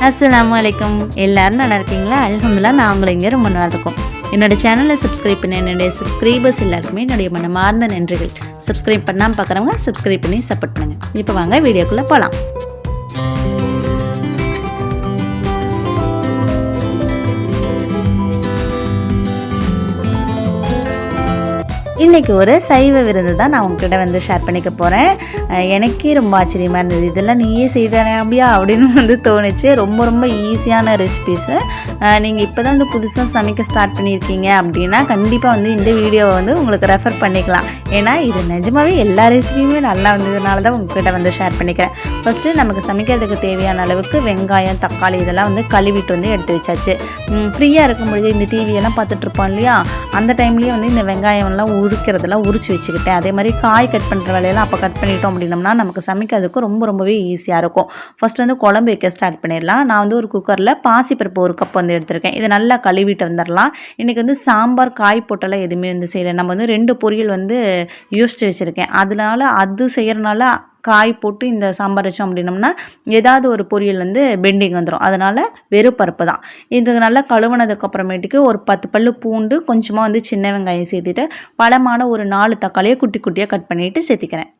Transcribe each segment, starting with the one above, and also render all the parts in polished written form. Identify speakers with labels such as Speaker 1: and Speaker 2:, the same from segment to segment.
Speaker 1: அஸ்ஸலாமு அலைக்கும். எல்லாரும் நல்லா இருக்கீங்களா? அல்ஹம்துலில்லாஹ் நாங்களும் இங்கே ரொம்ப நல்லா இருக்கோம். என்னோடய சேனலை சப்ஸ்கிரைப் பண்ண என்னுடைய சப்ஸ்கிரைபர்ஸ் எல்லாருக்குமே என்னுடைய மனமார்ந்த நன்றிகள். சப்ஸ்கிரைப் பண்ணாமல் பார்க்குறவங்க சப்ஸ்கிரைப் பண்ணி சப்போர்ட் பண்ணுங்கள். இப்போ வாங்க வீடியோக்குள்ளே போகலாம். இன்றைக்கி ஒரு சைவ விருந்து தான் நான் உங்ககிட்ட ஷேர் பண்ணிக்க போகிறேன். எனக்கே ரொம்ப ஆச்சரியமாக இருந்தது. இதெல்லாம் நீயே செய்தானே அப்படின்னு தோணுச்சு. ரொம்ப ஈஸியான ரெசிபீஸு. நீங்கள் இப்போ தான் புதுசாக சமைக்க ஸ்டார்ட் பண்ணியிருக்கீங்க அப்படின்னா கண்டிப்பாக இந்த வீடியோவை உங்களுக்கு ரெஃபர் பண்ணிக்கலாம். ஏன்னா இது நிஜமாகவே எல்லா ரெசிபியுமே நல்லா வந்ததுனால தான் உங்ககிட்ட ஷேர் பண்ணிக்கிறேன். ஃபஸ்ட்டு நமக்கு சமைக்கிறதுக்கு தேவையான அளவுக்கு வெங்காயம், தக்காளி இதெல்லாம் கழுவிட்டு எடுத்து வச்சாச்சு. ஃப்ரீயாக இருக்கும் பொழுது இந்த டிவியெல்லாம் பார்த்துட்ருப்போம் இல்லையா, அந்த டைம்லேயே இந்த வெங்காயம்லாம் உரிக்கிறதெல்லாம் உரிச்சு வச்சுக்கிட்டேன். அதே மாதிரி காய் கட் பண்ணுற வேலையெல்லாம் அப்போ கட் பண்ணிட்டோம் அப்படின்னம்னா நமக்கு சமைக்கிறதுக்கு ரொம்பவே ஈஸியாக இருக்கும். ஃபஸ்ட்டு குழம்பு வைக்க ஸ்டார்ட் பண்ணிடலாம். நான் ஒரு குக்கரில் பாசிப்பருப்பு 1 கப் எடுத்திருக்கேன். இதை நல்லா கழுவிட்டு வந்துடலாம். இன்றைக்கி சாம்பார் காய் போட்டெல்லாம் எதுவுமே செய்யலை. நம்ம 2 பொரியல் யோசித்து வச்சுருக்கேன். அதனால அது செய்கிறனால காய் போட்டு இந்த சாம்பார் வச்சோம் அப்படின்னோம்னா ஏதாவது ஒரு பொரியல் பெண்டிங் வந்துடும். அதனால் வெறும் பருப்பு தான். இது நல்லா கழுவுனதுக்கப்புறமேட்டுக்கு ஒரு 10 பல்லு பூண்டு, கொஞ்சமாக சின்ன வெங்காயம் சேர்த்துட்டு பழமான ஒரு 4 தக்காளியை குட்டி குட்டியாக கட் பண்ணிவிட்டு சேர்த்திக்கிறேன்.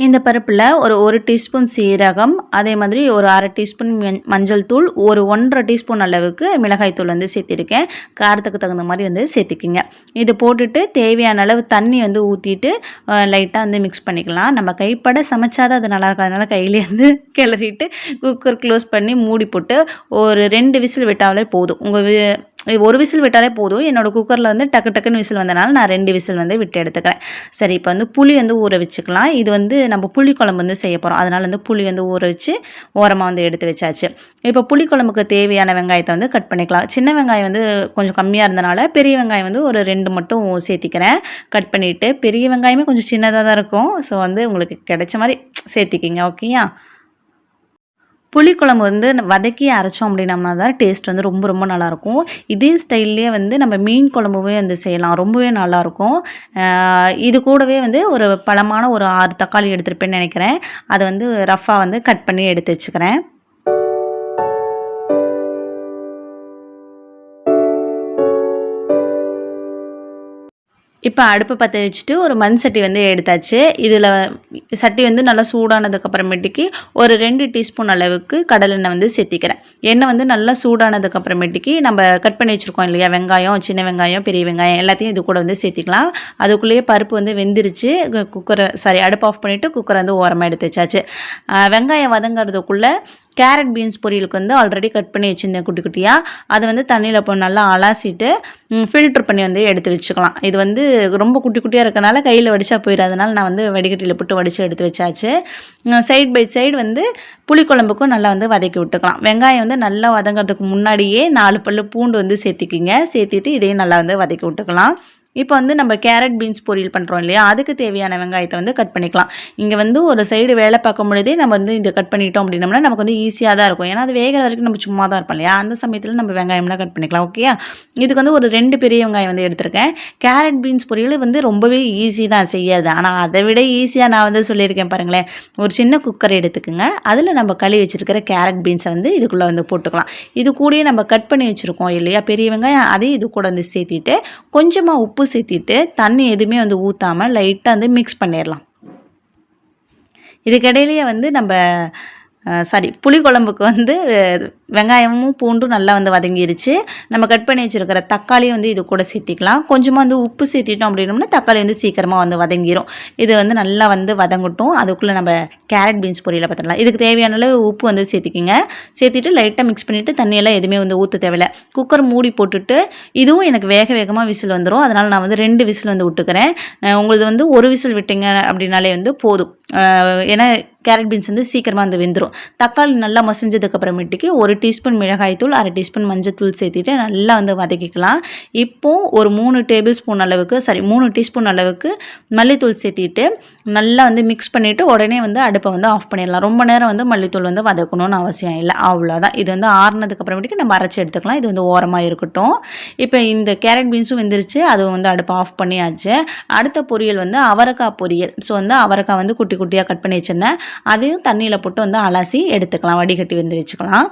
Speaker 1: இந்த பருப்பில் ஒரு டீஸ்பூன் சீரகம், அதே மாதிரி ஒரு 1/2 டீஸ்பூன் மஞ்சள் தூள், ஒரு 1/2 டீஸ்பூன் அளவுக்கு மிளகாய் தூள் சேர்த்திருக்கேன். காரத்துக்கு தகுந்த மாதிரி சேர்த்திக்கிங்க. இது போட்டுட்டு தேவையான அளவு தண்ணி ஊற்றிட்டு லைட்டாக மிக்ஸ் பண்ணிக்கலாம். நம்ம கைப்பட சமைச்சாதான் அது நல்லாயிருக்கும். அதனால் கையிலே கிளறிட்டு குக்கர் க்ளோஸ் பண்ணி மூடி போட்டு ஒரு 2 விசில் விட்டாலே போதும். ஒரு விசில் விட்டாலே போதும். என்னோடய குக்கரில் டக்குன்னு விசில் வந்தனால நான் 2 விசில் விட்டு எடுத்துக்கிறேன். சரி, இப்போ புளி ஊற வச்சுக்கலாம். இது நம்ம புளி குழம்பு செய்ய போகிறோம். அதனால் புளி ஊற வச்சு ஓரமாக எடுத்து வச்சாச்சு. இப்போ புளி குழம்புக்கு தேவையான வெங்காயத்தை கட் பண்ணிக்கலாம். சின்ன வெங்காயம் கொஞ்சம் கம்மியாக இருந்தனால பெரிய வெங்காயம் ஒரு 2 மட்டும் சேர்த்திக்கிறேன். கட் பண்ணிவிட்டு பெரிய வெங்காயமே கொஞ்சம் சின்னதாக தான் இருக்கும். ஸோ உங்களுக்கு கிடைச்ச மாதிரி சேர்த்திக்கிங்க. ஓகேயா? புளிக்குழம்பு வதக்கி அரைச்சோம் அப்படின்னம்னா தான் டேஸ்ட் ரொம்ப நல்லாயிருக்கும். இதே ஸ்டைல்லே நம்ம மீன் குழம்புமே செய்யலாம். ரொம்பவே நல்லாயிருக்கும். இது கூடவே ஒரு பழமான ஒரு 6 தக்காளி எடுத்துருப்பேன்னு நினைக்கிறேன். அதை ரஃபாக கட் பண்ணி எடுத்து வச்சுக்கிறேன். இப்போ அடுப்பு பற்ற வச்சுட்டு ஒரு மண் சட்டி எடுத்தாச்சு. இதில் சட்டி நல்லா சூடானதுக்கப்புறமேட்டுக்கு ஒரு 2 டீஸ்பூன் அளவுக்கு கடலெண்ணெய் சேர்த்திக்கிறேன். எண்ணெய் நல்லா சூடானதுக்கப்புறமேட்டுக்கு நம்ம கட் பண்ணி வச்சுருக்கோம் இல்லையா, வெங்காயம், சின்ன வெங்காயம், பெரிய வெங்காயம் எல்லாத்தையும் இது கூட சேர்த்திக்கலாம். அதுக்குள்ளேயே பருப்பு வெந்துருச்சு. அடுப்பு ஆஃப் பண்ணிவிட்டு குக்கரை ஓரமாக எடுத்து வச்சாச்சு. வெங்காயம் வதங்கிறதுக்குள்ளே கேரட் பீன்ஸ் பொரியலுக்கு ஆல்ரெடி கட் பண்ணி வச்சுருந்தேன் குட்டி குட்டியாக. அதை தண்ணியில் இப்போ நல்லா அலாசிட்டு ஃபில்ட்ரு பண்ணி எடுத்து வச்சுக்கலாம். இது ரொம்ப குட்டி குட்டியாக இருக்கனால கையில் வடிச்சா போயிடாதனால நான் வடிகட்டியில் போட்டு வடித்து எடுத்து வச்சாச்சு. சைட் பை சைடு புளிக்குழம்புக்கும் நல்லா வதக்கி விட்டுக்கலாம். வெங்காயம் நல்லா வதங்கிறதுக்கு முன்னாடியே 4 பல்லு பூண்டு சேர்த்திக்கிங்க. சேர்த்திட்டு இதையும் நல்லா வதக்கி விட்டுக்கலாம். இப்போ நம்ம கேரட் பீன்ஸ் பொரியல் பண்ணுறோம் இல்லையா, அதுக்கு தேவையான வெங்காயத்தை கட் பண்ணிக்கலாம். இங்கே ஒரு சைடு வேலை பார்க்கும் பொழுதே நம்ம இதை கட் பண்ணிட்டோம் அப்படின்னம்னா நமக்கு ஈஸியாக தான் இருக்கும். ஏன்னா அது வேகிற வரைக்கும் நம்ம சும்மா தான் இருப்போம் இல்லையா, அந்த சமயத்தில் நம்ம வெங்காயம்லாம் கட் பண்ணிக்கலாம். ஓகேயா? இதுக்கு ஒரு 2 பெரிய வெங்காயம் எடுத்திருக்கேன். கேரட் பீன்ஸ் பொரியல் ரொம்பவே ஈஸி தான் செய்யாது. ஆனால் அதை விட ஈஸியாக நான் சொல்லியிருக்கேன் பாருங்களேன். ஒரு சின்ன குக்கர் எடுத்துக்குங்க. அதில் நம்ம கழுவி வச்சுருக்கிற கேரட் பீன்ஸை இதுக்குள்ளே போட்டுக்கலாம். இது கூடயே நம்ம கட் பண்ணி வச்சுருக்கோம் இல்லையா பெரிய வெங்காயம், அதையும் இது கூட சேர்த்திட்டு கொஞ்சமாக உப்பு சேர்த்திட்டு தண்ணி எதுவுமே ஊற்றாமல் லைட்டாக மிக்ஸ் பண்ணிடலாம். இதுக்கிடையிலேயே நம்ம புளிக்குழம்புக்கு வெங்காயமும் பூண்டும் நல்லா வதங்கிருச்சு. நம்ம கட் பண்ணி வச்சுருக்கிற தக்காளியும் இது கூட சேர்த்திக்கலாம். கொஞ்சமாக உப்பு சேர்த்திட்டோம் அப்படின்னோம்னா தக்காளி சீக்கிரமாக வதங்கிடும். இது நல்லா வதங்கட்டும். அதுக்குள்ளே நம்ம கேரட் பீன்ஸ் பொரியலை பார்த்துடலாம். இதுக்கு தேவையான அளவு உப்பு சேர்த்திக்கிங்க. சேர்த்திட்டு லைட்டாக மிக்ஸ் பண்ணிவிட்டு தண்ணியெல்லாம் எதுவுமே ஊற்ற தேவையில்லை. குக்கர் மூடி போட்டுட்டு இதுவும் எனக்கு வேகமாக விசில் வந்துடும். அதனால் நான் 2 விசில் விட்டுக்கிறேன். உங்களுக்கு ஒரு விசில் விட்டீங்க அப்படின்னாலே போதும். ஏன்னா கேரட் பீன்ஸ் வந்து சீக்கிரமாக வந்து வெந்துடும். தக்காளி நல்லா மசிஞ்சதுக்கு அப்புறமேட்டுக்கு 1 டீஸ்பூன் மிளகாய்த்தூள், 1/2 டீஸ்பூன் மஞ்சத்தூள் சேர்த்துட்டு நல்லா வந்து வதக்கிக்கலாம். இப்போது ஒரு 3 டீஸ்பூன் அளவுக்கு மல்லித்தூள் சேர்த்திட்டு நல்லா வந்து மிக்ஸ் பண்ணிவிட்டு உடனே வந்து அடுப்பை வந்து ஆஃப் பண்ணிடலாம். ரொம்ப நேரம் வந்து மல்லித்தூள் வந்து வதக்கணும்னு அவசியம் இல்லை. அவ்வளோதான். இது வந்து ஆறுனதுக்கு அப்புறமேட்டுக்கு நம்ம அரைச்சி எடுத்துக்கலாம். இது வந்து ஓரமாக இருக்கட்டும். இப்போ இந்த கேரட் பீன்ஸும் வெந்துருச்சு, அதுவும் வந்து அடுப்பை ஆஃப் பண்ணியாச்சு. அடுத்த பொரியல் வந்து அவரைக்காய் பொரியல். ஸோ வந்து அவரைக்காய் வந்து குட்டி குட்டியாக கட் பண்ணி வச்சுருந்தேன். அதையும் தண்ணியில் போட்டு வந்து அலசி எடுத்துக்கலாம், வடிகட்டி வந்து வச்சுக்கலாம்.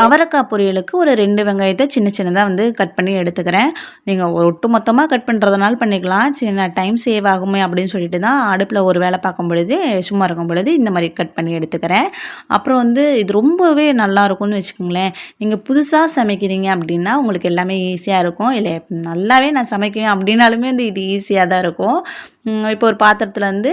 Speaker 1: அவரைக்காய் பொரியலுக்கு ஒரு 2 வெங்காயத்தை சின்ன சின்னதாக வந்து கட் பண்ணி எடுத்துக்கிறேன். நீங்கள் ஒட்டு மொத்தமாக கட் பண்ணுறதுனால பண்ணிக்கலாம். சின்ன டைம் சேவ் ஆகுமே அப்படின்னு சொல்லிட்டு தான் அடுப்பில் ஒரு வேலை பார்க்கும் பொழுது, சும்மா இருக்கும் பொழுது இந்த மாதிரி கட் பண்ணி எடுத்துக்கிறேன். அப்புறம் வந்து இது ரொம்பவே நல்லாயிருக்கும்னு வச்சுக்கோங்களேன். நீங்கள் புதுசாக சமைக்கிறீங்க அப்படின்னா உங்களுக்கு எல்லாமே ஈஸியாக இருக்கும். இல்லை நல்லாவே நான் சமைக்குவேன் அப்படின்னாலுமே வந்து இது ஈஸியாக தான் இருக்கும். இப்போ ஒரு பாத்திரத்தில் வந்து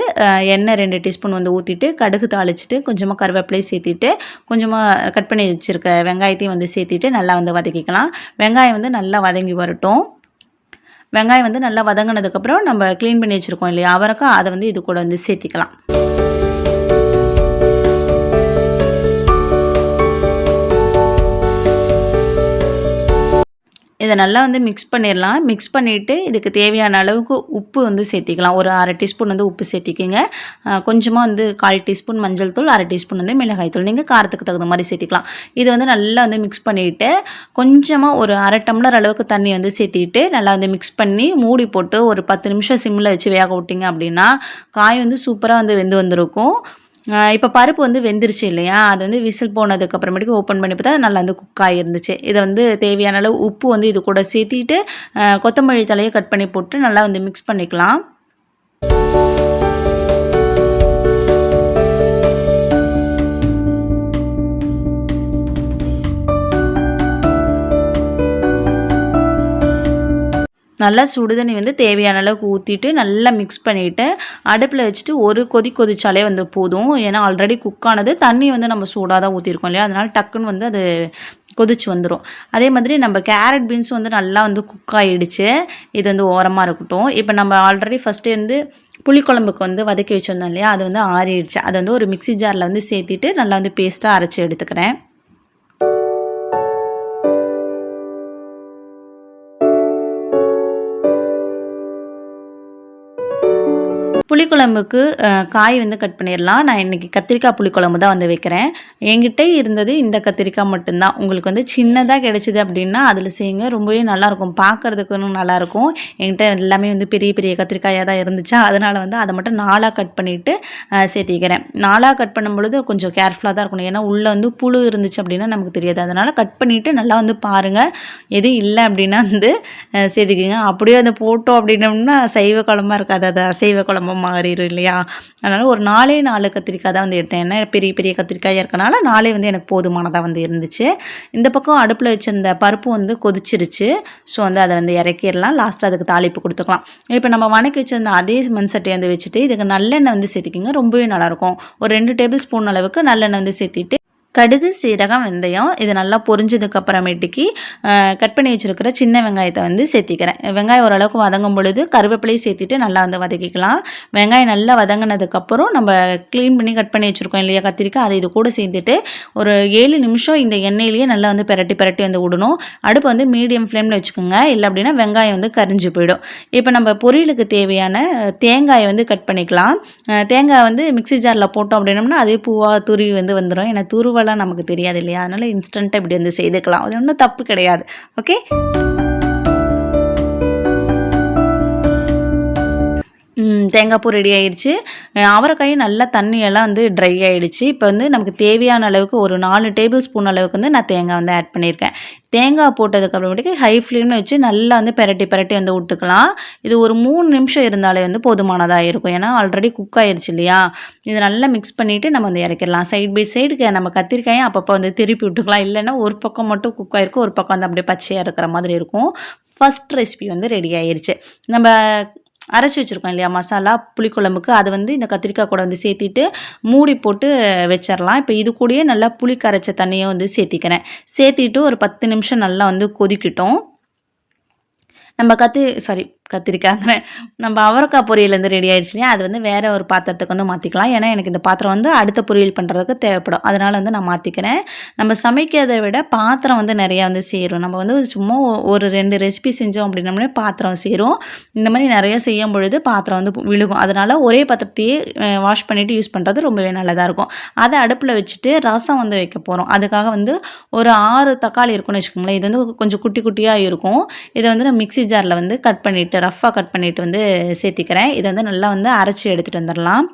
Speaker 1: எண்ணெய் 2 டீஸ்பூன் வந்து ஊற்றிட்டு கடுகு தாளிச்சிட்டு கொஞ்சமாக கருவேப்பிலை சேர்த்திட்டு கொஞ்சமாக கட் பண்ணி வச்சுருக்க வெங்காயத்தையும் வந்து சேர்த்திட்டு நல்லா வந்து வதக்கிக்கலாம். வெங்காயம் வந்து நல்லா வதங்கி வரட்டும். வெங்காயம் வந்து நல்லா வதங்கினதுக்கப்புறம் நம்ம க்ளீன் பண்ணி வச்சுருக்கோம் இல்லையா அவரைக்காய், அதை வந்து இது கூட வந்து சேர்த்திக்கலாம். இதை நல்லா வந்து மிக்ஸ் பண்ணிடலாம். மிக்ஸ் பண்ணிவிட்டு இதுக்கு தேவையான அளவுக்கு உப்பு வந்து சேர்த்திக்கலாம். ஒரு 1/2 டீஸ்பூன் வந்து உப்பு சேர்த்திக்கிங்க. கொஞ்சமாக வந்து 1/4 டீஸ்பூன் மஞ்சள் தூள், 1/2 டீஸ்பூன் வந்து மிளகாய் தூள். நீங்கள் காரத்துக்கு தகுந்த மாதிரி சேர்த்திக்கலாம். இது வந்து நல்லா வந்து மிக்ஸ் பண்ணிவிட்டு கொஞ்சமாக ஒரு 1/2 டம்ளர் அளவுக்கு தண்ணி வந்து சேர்த்திட்டு நல்லா வந்து மிக்ஸ் பண்ணி மூடி போட்டு ஒரு 10 நிமிஷம் சிம்மில் வச்சு வேக விட்டிங்க அப்படின்னா காய் வந்து சூப்பராக வந்து வெந்து வந்திருக்கும். இப்போ பருப்பு வந்து வெந்துருச்சு இல்லையா, அது வந்து விசில் போனதுக்கு அப்புறமேட்டுக்கு ஓப்பன் பண்ணி பார்த்தா நல்லா வந்து குக் ஆகிருந்துச்சு. இதை வந்து தேவையான அளவு உப்பு வந்து இது கூட சேர்த்திட்டு கொத்தமல்லி தலையை கட் பண்ணி போட்டு நல்லா வந்து மிக்ஸ் பண்ணிக்கலாம். நல்லா சுடுதண்ணி வந்து தேவையான அளவுக்கு ஊற்றிட்டு நல்லா மிக்ஸ் பண்ணிவிட்டு அடுப்பில் வச்சுட்டு ஒரு கொதிச்சாலே வந்து போதும். ஏன்னா ஆல்ரெடி குக் ஆனது, தண்ணி வந்து நம்ம சூடாக தான் ஊற்றிருக்கோம் இல்லையா, அதனால் டக்குன்னு வந்து அது கொதிச்சு வந்துடும். அதே மாதிரி நம்ம கேரட் பீன்ஸ் வந்து நல்லா வந்து குக் ஆகிடுச்சு. இது வந்து ஓரமாக இருக்கட்டும். இப்போ நம்ம ஆல்ரெடி ஃபஸ்ட்டே வந்து புளிக்குழம்புக்கு வந்து வதக்கி வச்சுருந்தோம் இல்லையா, அது வந்து ஆறிடுச்சு. அதை வந்து ஒரு மிக்ஸி ஜாரில் வந்து சேர்த்திட்டு நல்லா வந்து பேஸ்ட்டாக அரைச்சி எடுத்துக்கிறேன். புளிக்குழம்புக்கு காய் வந்து கட் பண்ணிடலாம். நான் இன்றைக்கி கத்திரிக்காய் புளிக்குழம்பு தான் வந்து வைக்கிறேன். என்கிட்ட இருந்தது இந்த கத்திரிக்காய் மட்டும்தான். உங்களுக்கு வந்து சின்னதாக கிடச்சிது அப்படின்னா அதில் செய்யுங்க, ரொம்பவே நல்லாயிருக்கும், பார்க்குறதுக்கு நல்லாயிருக்கும். என்கிட்ட எல்லாமே வந்து பெரிய பெரிய கத்திரிக்காயாக தான் இருந்துச்சா, அதனால் வந்து அதை மட்டும் 4ஆக கட் பண்ணிவிட்டு சேர்த்திக்கிறேன். 4ஆக கட் பண்ணும்பொழுது கொஞ்சம் கேர்ஃபுல்லாக தான் இருக்கணும். ஏன்னா உள்ளே வந்து புழு இருந்துச்சு அப்படின்னா நமக்கு தெரியாது. அதனால் கட் பண்ணிவிட்டு நல்லா வந்து பாருங்கள். எதுவும் இல்லை அப்படின்னா வந்து சேர்த்திக்கிங்க. அப்படியே அதை போட்டோம் அப்படின்னோம்னா சைவ குழம்பா இருக்காது, அது அசைவ குழம்பு மாறிடும் இல்லையா. அதனால் ஒரு 4 கத்திரிக்காய் தான் வந்து எடுத்தேன். ஏன்னா பெரிய பெரிய கத்திரிக்காயாக இருக்கனால 4 வந்து எனக்கு போதுமானதாக வந்து இருந்துச்சு. இந்த பக்கம் அடுப்பில் வச்சுருந்த பருப்பு வந்து கொதிச்சிருச்சு. ஸோ வந்து அதை வந்து இறக்கிடலாம். லாஸ்ட்டு அதுக்கு தாளிப்பு கொடுத்துக்கலாம். இப்போ நம்ம வணக்கி வச்சுருந்த அதே மண் சட்டியை வந்து வச்சுட்டு இதுக்கு நல்லெண்ணெய் வந்து சேர்த்திக்கிங்க. ரொம்பவே நல்லாயிருக்கும். ஒரு 2 டேபிள் ஸ்பூன் அளவுக்கு நல்லெண்ணெய் வந்து சேர்த்திட்டு கடுகு, சீரகம், வெந்தயம் இது நல்லா பொரிஞ்சதுக்கு அப்புறமேட்டுக்கு கட் பண்ணி வச்சுருக்கிற சின்ன வெங்காயத்தை வந்து சேர்த்திக்கிறேன். வெங்காயம் ஓரளவுக்கு வதங்கும் பொழுது கருவேப்பிலையை சேர்த்திட்டு நல்லா வந்து வதக்கிக்கலாம். வெங்காயம் நல்லா வதங்கினதுக்கப்புறம் நம்ம க்ளீன் பண்ணி கட் பண்ணி வச்சுருக்கோம் இல்லையா கத்திரிக்காய், அதை இது கூட சேர்த்துட்டு ஒரு 7 நிமிஷம் இந்த எண்ணெயிலேயே நல்லா வந்து பிரட்டி வந்து விடணும். அடுப்பு வந்து மீடியம் ஃப்ளேமில் வச்சுக்கோங்க, இல்லை அப்படின்னா வெங்காயம் வந்து கரிஞ்சு போயிடும். இப்போ நம்ம பொரியலுக்கு தேவையான தேங்காயை வந்து கட் பண்ணிக்கலாம். தேங்காய் வந்து மிக்ஸி ஜாரில் போட்டோம் அப்படின்னோம்னா அதே பூவாக துருவி வந்து வந்துடும். ஏன்னா துருவெல்லாம் நமக்கு தெரியாது இல்லையா, அதனால் இன்ஸ்டண்ட்டாக இப்படி வந்து செய்துக்கலாம். அது ஒன்றும் தப்பு கிடையாது. ஓகே, தேங்காய் பூ ரெடி ஆகிடுச்சு. அவரைக்காயும் நல்லா தண்ணியெல்லாம் வந்து ட்ரை ஆகிடுச்சு. இப்போ வந்து நமக்கு தேவையான அளவுக்கு ஒரு 4 டேபிள் ஸ்பூன் அளவுக்கு வந்து நான் தேங்காய் வந்து ஆட் பண்ணியிருக்கேன். தேங்காய் போட்டதுக்கப்புறமேட்டுக்கு ஹை ஃப்ளேமில் வச்சு நல்லா வந்து பிரட்டி வந்து விட்டுக்கலாம். இது ஒரு 3 நிமிஷம் இருந்தாலே வந்து போதுமானதாக இருக்கும். ஏன்னா ஆல்ரெடி குக் ஆகிடுச்சு இல்லையா. இதை நல்லா மிக்ஸ் பண்ணிவிட்டு நம்ம வந்து இறக்கிடலாம். சைட் பை சைடுக்கு நம்ம கத்திரிக்காயும் அப்பப்போ வந்து திருப்பி விட்டுக்கலாம். இல்லைன்னா ஒரு பக்கம் மட்டும் குக் ஆகிருக்கும், ஒரு பக்கம் வந்து அப்படியே பச்சையாக இருக்கிற மாதிரி இருக்கும். ஃபஸ்ட் ரெசிபி வந்து ரெடி ஆகிடுச்சு. நம்ம அரைச்சி வச்சுருக்கோம் இல்லையா மசாலா புளிக்குழம்புக்கு, அது வந்து இந்த கத்திரிக்காய் கூட வந்து சேர்த்திட்டு மூடி போட்டு வச்சிடலாம். இப்போ இது கூடயே நல்லா புளி கரைச்ச தண்ணியை வந்து சேர்த்திக்கிறேன். சேர்த்திட்டு ஒரு 10 நிமிஷம் நல்லா வந்து கொதிக்கட்டும். நம்ம கத்திரிக்காய்ங்கிறேன், நம்ம அவரைக்காய் பொரியல் வந்து ரெடி ஆயிடுச்சுன்னா அது வந்து வேறு ஒரு பாத்திரத்துக்கு வந்து மாற்றிக்கலாம். ஏன்னா எனக்கு இந்த பாத்திரம் வந்து அடுத்த பொரியல் பண்ணுறதுக்கு தேவைப்படும். அதனால் வந்து நான் மாற்றிக்கிறேன். நம்ம சமைக்கிறதை விட பாத்திரம் வந்து நிறையா வந்து சேரும். நம்ம வந்து சும்மா ஒரு 2 ரெசிபி செஞ்சோம் அப்படின்னோம்னா பாத்திரம் சேரும். இந்த மாதிரி நிறையா செய்யும் பொழுது பாத்திரம் வந்து விழுகும். அதனால் ஒரே பாத்திரத்தையே வாஷ் பண்ணிவிட்டு யூஸ் பண்ணுறது ரொம்பவே நல்லதாக இருக்கும். அதை அடுப்பில் வச்சுட்டு ரசம் வந்து வைக்க போகிறோம். அதுக்காக வந்து ஒரு 6 தக்காளி இருக்குன்னு வச்சுக்கோங்களேன். இது வந்து கொஞ்சம் குட்டி குட்டியாக இருக்கும். இதை வந்து நான் மிக்ஸி ஜாரில் வந்து கட் பண்ணிவிட்டு ரஃப்பாக கட் பண்ணிவிட்டு வந்து சேர்த்திக்கிறேன். இதை வந்து நல்லா வந்து அரைச்சி எடுத்துகிட்டு வந்துடலாம்.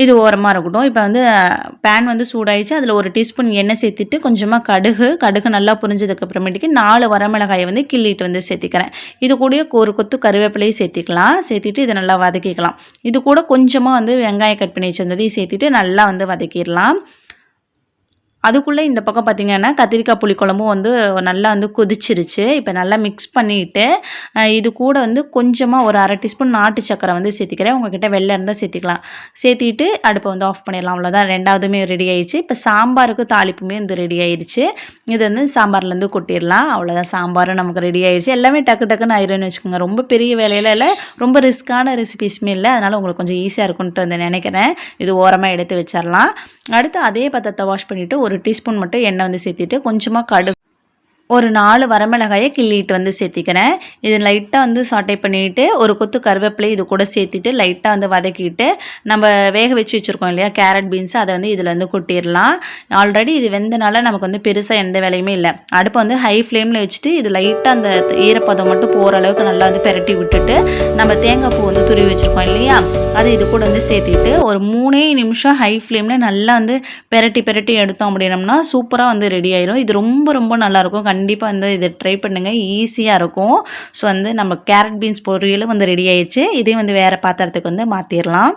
Speaker 1: இது ஓரமாக இருக்கட்டும். இப்போ வந்து பேன் வந்து சூடாயிடுச்சு. அதில் 1 டீஸ்பூன் எண்ணெய் சேர்த்துட்டு கொஞ்சமாக கடுகு நல்லா பொரிஞ்சதுக்கு அப்புறமேட்டுக்கு 4 வரமிளகாயை வந்து கிள்ளிட்டு வந்து சேர்த்திக்கிறேன். இது கூட ஒரு கொத்து கருவேப்பிலையும் சேர்த்திக்கலாம். சேர்த்திட்டு இதை நல்லா வதக்கிக்கலாம். இது கூட கொஞ்சமாக வந்து வெங்காயம் கட் பண்ணி வச்சிருந்ததையும் சேர்த்திட்டு நல்லா வந்து வதக்கிடலாம். அதுக்குள்ளே இந்த பக்கம் பார்த்திங்கன்னா கத்திரிக்காய் புளிக்குழம்பும் வந்து நல்லா வந்து கொதிச்சிருச்சு. இப்போ நல்லா மிக்ஸ் பண்ணிவிட்டு இது கூட வந்து கொஞ்சமாக ஒரு 1/2 டீஸ்பூன் நாட்டு சக்கரை வந்து சேர்த்திக்கிறேன். உங்கள்கிட்ட வெள்ளை இருந்தால் சேர்த்திக்கலாம். சேர்த்திட்டு அடுப்பை வந்து ஆஃப் பண்ணிடலாம். அவ்வளோதான், ரெண்டாவதுமே ரெடி ஆயிடுச்சு. இப்போ சாம்பாருக்கு தாளிப்புமே வந்து ரெடி ஆயிடுச்சு. இது வந்து சாம்பார்லேருந்து கொட்டிடலாம். அவ்வளோதான், சாம்பாரும் நமக்கு ரெடி ஆயிடுச்சு. எல்லாமே டக்கு டக்குன்னு ஆயிரும்னு வச்சுக்கோங்க. ரொம்ப பெரிய வேலையில் இல்லை, ரொம்ப ரிஸ்க்கான ரெசிபிஸுமே இல்லை. அதனால் உங்களுக்கு கொஞ்சம் ஈஸியாக இருக்கும்ன்ட்டு வந்து நினைக்கிறேன். இது ஓரமாக எடுத்து வச்சிடலாம். அடுத்து அதே பாத்திரத்தை வாஷ் பண்ணிவிட்டு 1 டீஸ்பூன் மட்டும் எண்ணெய் வந்து சேர்த்திட்டு கொஞ்சமாக கடுகு, ஒரு 4 வரமிளகாயை கிள்ளிட்டு வந்து சேர்த்திக்கிறேன். இது லைட்டாக வந்து சாட்டை பண்ணிவிட்டு ஒரு கொத்து கருவேப்பிலை இது கூட சேர்த்துட்டு லைட்டாக வந்து வதக்கிட்டு நம்ம வேக வச்சு வச்சுருக்கோம் இல்லையா கேரட் பீன்ஸ், அதை வந்து இதில் வந்து கொட்டிடலாம். ஆல்ரெடி இது வெந்தனால நமக்கு வந்து பெருசாக எந்த வேலையுமே இல்லை. அடுப்பை வந்து ஹை ஃப்ளேமில் வச்சுட்டு இது லைட்டாக அந்த ஈரப்பதம் மட்டும் போகிற அளவுக்கு நல்லா வந்து பெரட்டி விட்டுட்டு நம்ம தேங்காய் பூ வந்து துருவி வச்சுருக்கோம் இல்லையா, அது இது கூட வந்து சேர்த்திட்டு ஒரு 3 நிமிஷம் ஹை ஃப்ளேமில் நல்லா வந்து பெரட்டி எடுத்தோம் அப்படின்னம்னா சூப்பராக வந்து ரெடி ஆயிரும். இது ரொம்ப ரொம்ப நல்லாயிருக்கும். கண்டிப்பாக வந்து இதை ட்ரை பண்ணுங்கள், ஈஸியாக இருக்கும். ஸோ வந்து நம்ம கேரட் பீன்ஸ் பொரியலும் வந்து ரெடி ஆயிடுச்சு. இதையும் வந்து வேறு பாத்திரத்துக்கு வந்து மாற்றிடலாம்.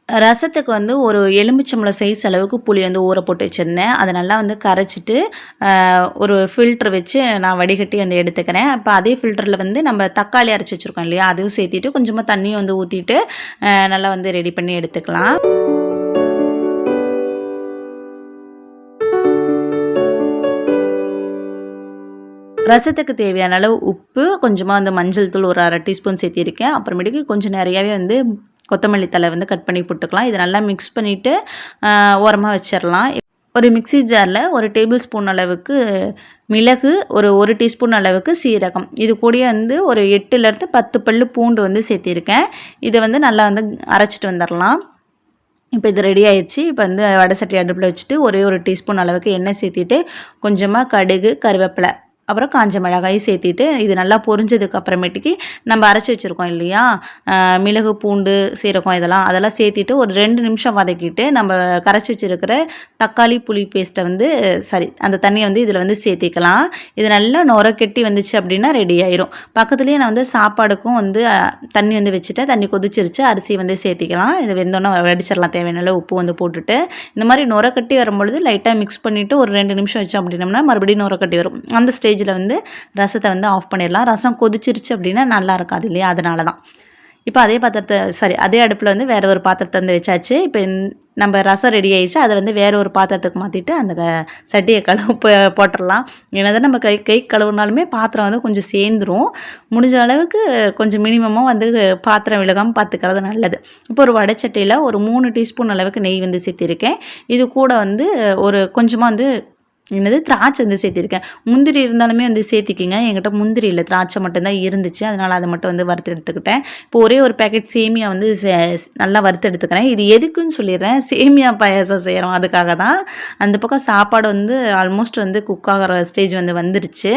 Speaker 1: ரசத்துக்கு வந்து ஒரு எலுமிச்சம்பழம் சைஸ் அளவுக்கு புளி வந்து ஊற போட்டு வச்சுருந்தேன். அதை நல்லா வந்து கரைச்சிட்டு ஒரு ஃபில்ட்ரு வச்சு நான் வடிகட்டி வந்து எடுத்துக்கிறேன். இப்போ அதே ஃபில்டரில் வந்து நம்ம தக்காளி அரைச்சி வச்சுருக்கோம் இல்லையா, அதையும் சேர்த்திட்டு கொஞ்சமாக தண்ணியும் வந்து ஊற்றிட்டு நல்லா வந்து ரெடி பண்ணி எடுத்துக்கலாம். ரசத்துக்கு தேவையான அளவு உப்பு, கொஞ்சமாக வந்து மஞ்சள் தூள் ஒரு 1/2 டீஸ்பூன் சேர்த்திருக்கேன். அப்புறமேட்டுக்கு கொஞ்சம் நிறையாவே வந்து கொத்தமல்லி தழை வந்து கட் பண்ணி போட்டுக்கலாம். இதை நல்லா மிக்ஸ் பண்ணிவிட்டு ஓரமாக வச்சிடலாம். ஒரு மிக்ஸி ஜாரில் 1 டேபிள் ஸ்பூன் அளவுக்கு மிளகு, ஒரு டீஸ்பூன் அளவுக்கு சீரகம், இது கூடயே வந்து ஒரு 8லேருந்து 10 பல்லு பூண்டு வந்து சேர்த்திருக்கேன். இதை வந்து நல்லா வந்து அரைச்சிட்டு வந்துடலாம். இப்போ இது ரெடி ஆயிடுச்சு. இப்போ வந்து வடை சட்டி அடுப்பில் வச்சுட்டு ஒரு டீஸ்பூன் அளவுக்கு எண்ணெய் சேர்த்திட்டு கொஞ்சமாக கடுகு, கருவேப்பிலை, அப்புறம் காஞ்ச மிளகாய் சேர்த்திட்டு இது நல்லா பொரிஞ்சதுக்கு அப்புறமேட்டுக்கு நம்ம அரைச்சி வச்சுருக்கோம் இல்லையா மிளகு, பூண்டு, சீரகம் அதெல்லாம் சேர்த்திட்டு ஒரு 2 நிமிஷம் வதக்கிட்டு நம்ம கரைச்சி வச்சுருக்கிற தக்காளி புளி பேஸ்ட்டை வந்து அந்த தண்ணியை வந்து இதில் வந்து சேர்த்திக்கலாம். இது நல்லா நுரக்கெட்டி வந்துச்சு அப்படின்னா ரெடி ஆயிரும். பக்கத்துலேயே நான் வந்து சாப்பாடுக்கும் வந்து தண்ணி வந்து வச்சுட்டேன். தண்ணி கொதிச்சிருச்சு, அரிசி வந்து சேர்த்திக்கலாம். இது வெந்தோன்னா வடிச்சிடலாம். தேவையான உப்பு வந்து போட்டுட்டு இந்த மாதிரி நுரக்கட்டி வரும்பொழுது லைட்டாக மிக்ஸ் பண்ணிவிட்டு ஒரு 2 நிமிஷம் வச்சோம் அப்படின்னோம்னா மறுபடியும் நுரக்கட்டி வரும். அந்த ஸ்டேஜில் வந்து ரசத்தை வந்து ஆஃப் பண்ணிடலாம். ரசம் கொதிச்சிருச்சு அப்படின்னா நல்லா இருக்காது இல்லையா, அதனால தான். இப்போ அதே அடுப்பில் வந்து வேறு ஒரு பாத்திரத்தை வந்து வச்சாச்சு. இப்போ நம்ம ரசம் ரெடி ஆகிடுச்சு. அதை வந்து வேறு ஒரு பாத்திரத்துக்கு மாற்றிட்டு அந்த சட்டியை போட்டுடலாம். என்னதான் நம்ம கை கழுவுனாலுமே பாத்திரம் வந்து கொஞ்சம் சேர்ந்துடும். முடிஞ்ச அளவுக்கு கொஞ்சம் மினிமமாக வந்து பாத்திரம் விலகாமல் பார்த்துக்கிறது நல்லது. இப்போ ஒரு வடைச்சட்டியில் ஒரு 3 டீஸ்பூன் அளவுக்கு நெய் வந்து சேர்த்திருக்கேன். இது கூட வந்து ஒரு கொஞ்சமாக வந்து திராட்சை வந்து சேர்த்திருக்கேன். முந்திரி இருந்தாலுமே வந்து சேர்த்திக்கிங்க. என்கிட்ட முந்திரி இல்லை, திராட்சை மட்டும்தான் இருந்துச்சு. அதனால் அதை மட்டும் வந்து வறுத்து எடுத்துக்கிட்டேன். இப்போ ஒரே ஒரு பேக்கெட் சேமியா வந்து நல்லா வறுத்து எடுத்துக்கிறேன். இது எதுக்குன்னு சொல்லிடுறேன், சேமியா பாயாசம் செய்கிறோம், அதுக்காக தான். அந்த பக்கம் சாப்பாடு வந்து ஆல்மோஸ்ட் வந்து குக் ஆகிற ஸ்டேஜ் வந்து வந்துருச்சு.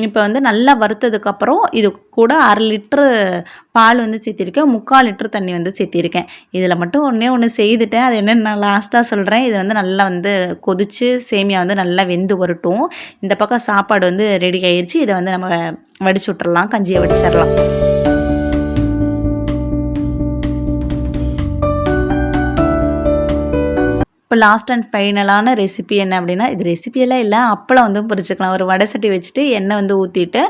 Speaker 1: இப்போ வந்து நல்லா வறுத்ததுக்கப்புறம் இது கூட 1/2 லிட்ரு பால் வந்து சேர்த்திருக்கேன், 3/4 லிட்ரு தண்ணி வந்து சேர்த்திருக்கேன். இதில் மட்டும் ஒன்று செய்துட்டேன். அது என்னென்னு நான் லாஸ்ட்டாக சொல்கிறேன். இது வந்து நல்லா வந்து கொதித்து சேமியா வந்து நல்லா வெந்து வரட்டும். இந்த பக்கம் சாப்பாடு வந்து ரெடி ஆயிடுச்சு. இதை வந்து நம்ம வடிச்சு விட்றலாம், கஞ்சியை வடிச்சிடலாம். இப்போ லாஸ்ட் அண்ட் ஃபைனலான ரெசிபி என்ன அப்படின்னா, இது ரெசிபியெல்லாம் இல்லை, அப்பளம் வந்து பொரிச்சுக்கலாம். ஒரு வடை சட்டி வச்சுட்டு எண்ணெய் வந்து ஊற்றிட்டு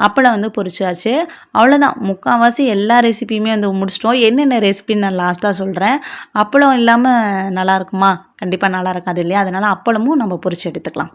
Speaker 1: அப்பளம் வந்து பொரிச்சாச்சு. அவ்வளோதான், முக்கால்வாசி எல்லா ரெசிபியுமே வந்து முடிச்சிட்டோம். என்னென்ன ரெசிபின்னு நான் லாஸ்ட்டாக சொல்கிறேன். அப்பளம் இல்லாமல் நல்லா இருக்குமா? கண்டிப்பாக நல்லா இருக்காது இல்லையா? அதனால் அப்பளமும் நம்ம பொரிச்சு எடுத்துக்கலாம்.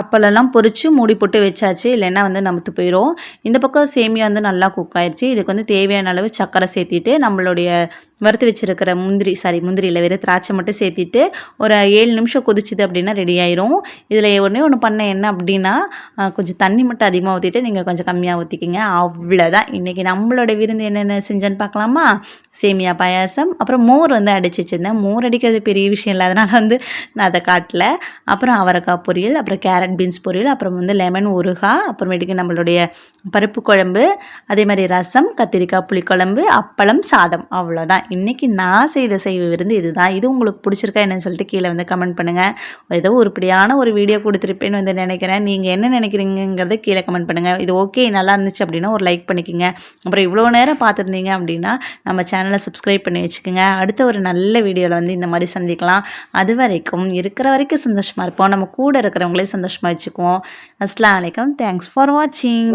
Speaker 1: அப்பளம்லாம் பொரித்து மூடி போட்டு வச்சாச்சு, இல்லைன்னா வந்து நமத்து போயிடும். இந்த பக்கம் சேமியா வந்து நல்லா குக் ஆயிடுச்சு. இதுக்கு வந்து தேவையான அளவு சர்க்கரை சேர்த்திட்டு நம்மளுடைய வறுத்து வச்சுருக்கிற முந்திரி இல்லை, வெறும் திராட்சை மட்டும் சேர்த்திட்டு ஒரு 7 நிமிஷம் கொதிச்சுது அப்படின்னா ரெடி ஆயிரும். இதில் ஒன்று பண்ண என்ன அப்படின்னா, கொஞ்சம் தண்ணி மட்டும் அதிகமாக ஊற்றிட்டு நீங்கள் கொஞ்சம் கம்மியாக ஊற்றிக்கிங்க. அவ்வளோதான். இன்றைக்கி நம்மளோட விருந்து என்னென்ன செஞ்சேன்னு பார்க்கலாமா? சேமியா பாயாசம், அப்புறம் மோர் வந்து அடிச்சு வச்சுருந்தேன். மோர் அடிக்கிறது பெரிய விஷயம் இல்லை, அதனால் வந்து நான் அதை காட்டல. அப்புறம் அவரைக்காய் பொரியல், அப்புறம் கேரட் பீன்ஸ் பொரியல், அப்புறம் வந்து லெமன் ஊறுகாய், அப்புறமேட்டுக்கு நம்மளுடைய பருப்பு குழம்பு, அதே மாதிரி ரசம், கத்திரிக்காய் புளிக்குழம்பு, அப்பளம், சாதம். அவ்வளோதான். இன்றைக்கி நான் செய்த விருந்து இதுதான். இது உங்களுக்கு பிடிச்சிருக்கா என்னன்னு சொல்லிட்டு கீழே வந்து கமெண்ட் பண்ணுங்கள். ஏதோ உருப்படியான ஒரு வீடியோ கொடுத்துருப்பேன்னு வந்து நினைக்கிறேன். நீங்கள் என்ன நினைக்கிறீங்கிறத கீழே கமெண்ட் பண்ணுங்கள். இது ஓகே நல்லா இருந்துச்சு அப்படின்னா ஒரு லைக் பண்ணிக்கோங்க. அப்புறம் இவ்வளோ நேரம் பார்த்துருந்தீங்க அப்படின்னா நம்ம சேனலை சப்ஸ்கிரைப் பண்ணி வச்சுக்கோங்க. அடுத்த ஒரு நல்ல வீடியோவில் வந்து இந்த மாதிரி சந்திக்கலாம். அது வரைக்கும் இருக்கிற வரைக்கும் சந்தோஷமாக இருப்போம். நம்ம கூட இருக்கிறவங்களே சந்தோஷமாக வச்சுக்குவோம். அஸ்ஸலாமு அலைக்கும். தேங்க்ஸ் ஃபார் வாட்சிங்.